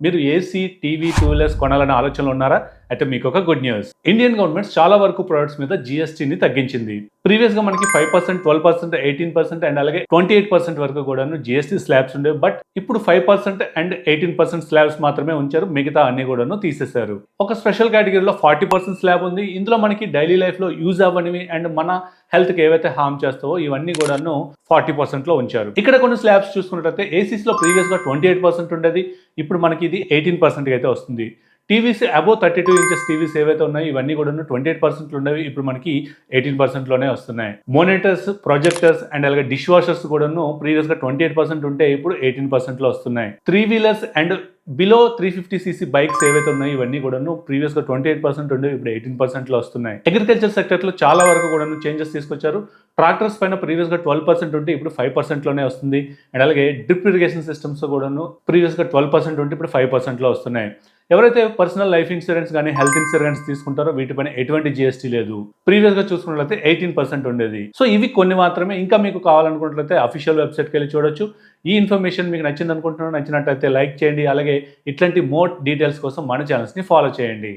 మీరు AC, TV, two wheelers కొనాలనే ఆలోచనలో ఉన్నారా? అయితే మీకు ఒక గుడ్ న్యూస్. ఇండియన్ గవర్నమెంట్ చాలా వరకు ప్రొడక్ట్స్ మీద జీఎస్టీని తగ్గించింది. ప్రీవియస్ గా మనకి 5%, 12%, 18% అండ్ అలాగే 28% వరకు కూడాను జీఎస్టీ స్లాబ్స్ ఉండేవి. బట్ ఇప్పుడు 5% అండ్ 18% స్లాబ్స్ మాత్రమే ఉంచారు. మిగతా అన్ని కూడాను తీసేశారు. ఒక స్పెషల్ కేటగిరీలో 40% స్లాబ్ ఉంది. ఇందులో మనకి డైలీ లైఫ్ లో యూజ్ అవ్వనివి అండ్ మన హెల్త్ కి ఏవైతే హార్మ్ చేస్తావో ఇవన్నీ కూడాను 40% లో ఉంచారు. ఇక్కడ కొన్ని స్లాబ్స్ చూసుకున్నట్లయితే ఏసీస్ లో ప్రీవియస్ గా 28% ఉండేది. ఇప్పుడు మనకి ఇది 18% అయితే వస్తుంది. టీవీస్ అబోవ్ 32 ఇంచెస్ టీవీస్ ఏవైతే ఉన్నాయో ఇవన్నీ కూడా 28% ఉండేవి. ఇప్పుడు మనకి 18% లోనే వస్తున్నాయి. మోనిటర్స్, ప్రొజెక్టర్స్ అండ్ అలాగే డిష్ వాషర్స్ కూడాను ప్రీవియస్ గా 28% ఉంటే ఇప్పుడు 18% లో వస్తున్నాయి. 3 wheelers and below 350cc bikes ఏవైతే ఉన్నాయో ఇవన్నీ కూడాను ప్రీవియస్ గా 28% ఉండేవి. ఇప్పుడు 18% లో వస్తున్నాయి. అగ్రికల్చర్ సెక్టర్ లో చాలా వరకు కూడాను చేంజెస్ తీసుకొచ్చారు. ట్రాక్టర్స్ పైన ప్రీవియస్ గా 12% ఉంటే ఇప్పుడు 5% లోనే వస్తుంది. అండ్ అలాగే డ్రిప్ ఇరిగేషన్ సిస్టమ్స్ కూడాను ప్రీవియస్ గా 12% ఉంటే ఇప్పుడు 5% లో వస్తున్నాయి. ఎవరైతే పర్సనల్ లైఫ్ ఇన్సూరెన్స్ కానీ హెల్త్ ఇన్సూరెన్స్ తీసుకుంటారో వీటిపైన ఎటువంటి జీఎస్టీ లేదు. ప్రీవియస్ గా చూసుకున్నట్లయితే 18% ఉండేది. సో ఇవి కొన్ని మాత్రమే. ఇంకా మీకు కావాలనుకున్నట్లయితే అఫీషియల్ వెబ్సైట్కి వెళ్ళి చూడొచ్చు. ఈ ఇన్ఫర్మేషన్ మీకు నచ్చింది అనుకుంటున్నాను. నచ్చినట్లయితే లైక్ చేయండి. అలాగే ఇట్లాంటి మోర్ డీటెయిల్స్ కోసం మన ఛానల్స్ ని ఫాలో చేయండి.